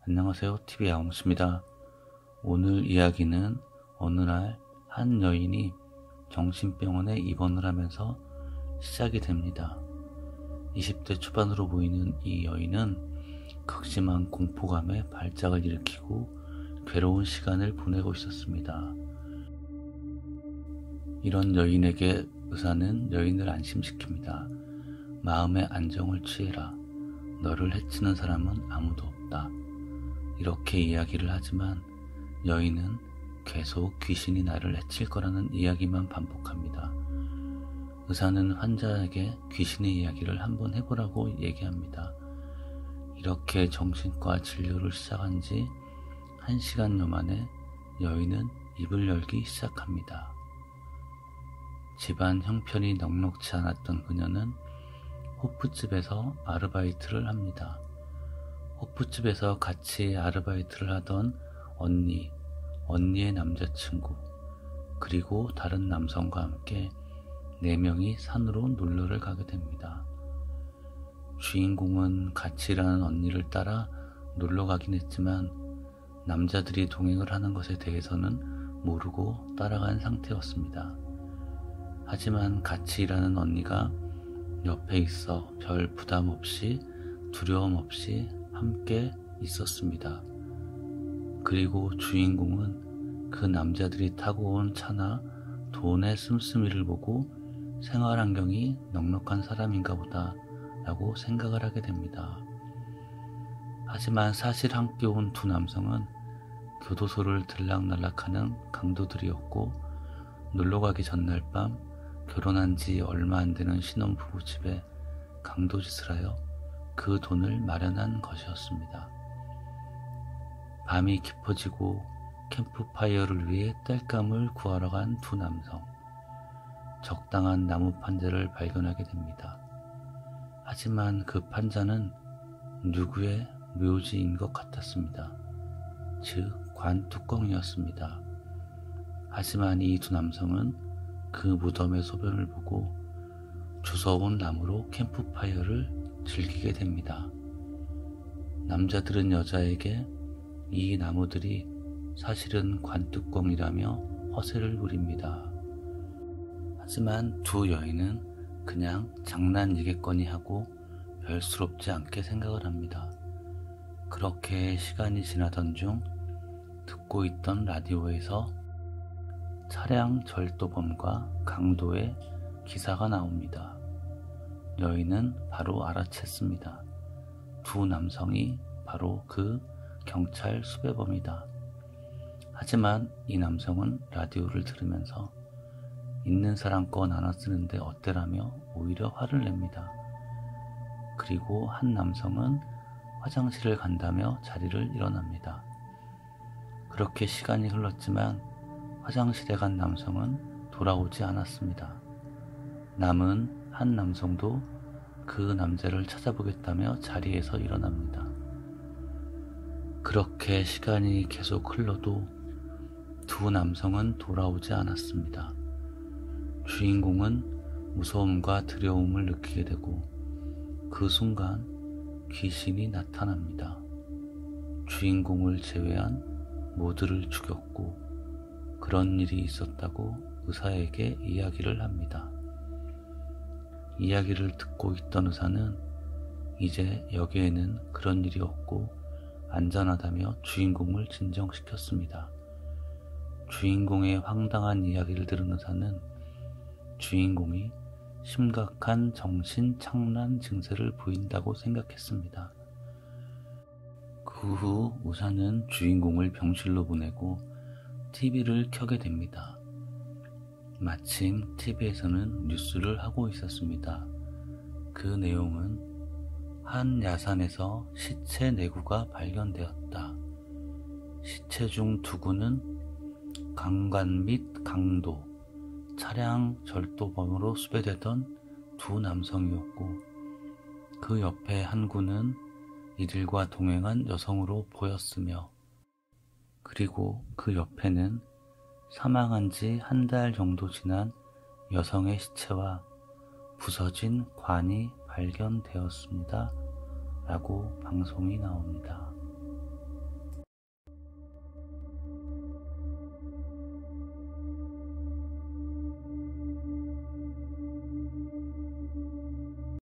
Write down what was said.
안녕하세요. TV 야옹스입니다. 오늘 이야기는 어느 날 한 여인이 정신병원에 입원을 하면서 시작이 됩니다. 20대 초반으로 보이는 이 여인은 극심한 공포감에 발작을 일으키고 괴로운 시간을 보내고 있었습니다. 이런 여인에게 의사는 여인을 안심시킵니다. 마음의 안정을 취해라. 너를 해치는 사람은 아무도 없다. 이렇게 이야기를 하지만 여인은 계속 귀신이 나를 해칠 거라는 이야기만 반복합니다. 의사는 환자에게 귀신의 이야기를 한번 해보라고 얘기합니다. 이렇게 정신과 진료를 시작한 지 1시간여 만에 여인은 입을 열기 시작합니다. 집안 형편이 넉넉지 않았던 그녀는 호프집에서 아르바이트를 합니다. 호프집에서 같이 아르바이트를 하던 언니의 남자친구, 그리고 다른 남성과 함께 4명이 산으로 놀러를 가게 됩니다. 주인공은 같이 일하는 언니를 따라 놀러 가긴 했지만 남자들이 동행을 하는 것에 대해서는 모르고 따라간 상태였습니다. 하지만 같이 일하는 언니가 옆에 있어 별 부담 없이 두려움 없이 함께 있었습니다. 그리고 주인공은 그 남자들이 타고 온 차나 돈의 씀씀이를 보고 생활 환경이 넉넉한 사람인가 보다 라고 생각을 하게 됩니다. 하지만 사실 함께 온 두 남성은 교도소를 들락날락하는 강도들이었고 놀러가기 전날 밤 결혼한 지 얼마 안 되는 신혼부부 집에 강도짓을 하여 그 돈을 마련한 것이었습니다. 밤이 깊어지고 캠프파이어를 위해 땔감을 구하러 간 두 남성. 적당한 나무 판자를 발견하게 됩니다. 하지만 그 판자는 누구의 묘지인 것 같았습니다. 즉, 관뚜껑이었습니다. 하지만 이 두 남성은 그 무덤의 소변을 보고 주워온 나무로 캠프파이어를 즐기게 됩니다. 남자들은 여자에게 이 나무들이 사실은 관뚜껑이라며 허세를 부립니다. 하지만 두 여인은 그냥 장난이겠거니 하고 별스럽지 않게 생각을 합니다. 그렇게 시간이 지나던 중 듣고 있던 라디오에서 차량 절도범과 강도의 기사가 나옵니다. 여인은 바로 알아챘습니다. 두 남성이 바로 그 경찰 수배범이다. 하지만 이 남성은 라디오를 들으면서 있는 사람 거 나눠 쓰는데 어때라며 오히려 화를 냅니다. 그리고 한 남성은 화장실을 간다며 자리를 일어납니다. 그렇게 시간이 흘렀지만 화장실에 간 남성은 돌아오지 않았습니다. 남은 한 남성도 그 남자를 찾아보겠다며 자리에서 일어납니다. 그렇게 시간이 계속 흘러도 두 남성은 돌아오지 않았습니다. 주인공은 무서움과 두려움을 느끼게 되고 그 순간 귀신이 나타납니다. 주인공을 제외한 모두를 죽였고 그런 일이 있었다고 의사에게 이야기를 합니다. 이야기를 듣고 있던 의사는 이제 여기에는 그런 일이 없고 안전하다며 주인공을 진정시켰습니다. 주인공의 황당한 이야기를 들은 의사는 주인공이 심각한 정신착란 증세를 보인다고 생각했습니다. 그 후 의사는 주인공을 병실로 보내고 TV를 켜게 됩니다. 마침 TV에서는 뉴스를 하고 있었습니다. 그 내용은 한 야산에서 시체 4구가 발견되었다. 시체 중 2구는 강간 및 강도, 차량 절도범으로 수배되던 두 남성이었고 그 옆에 한 구는 이들과 동행한 여성으로 보였으며 그리고 그 옆에는 사망한 지 1달 정도 지난 여성의 시체와 부서진 관이 발견되었습니다. 라고 방송이 나옵니다.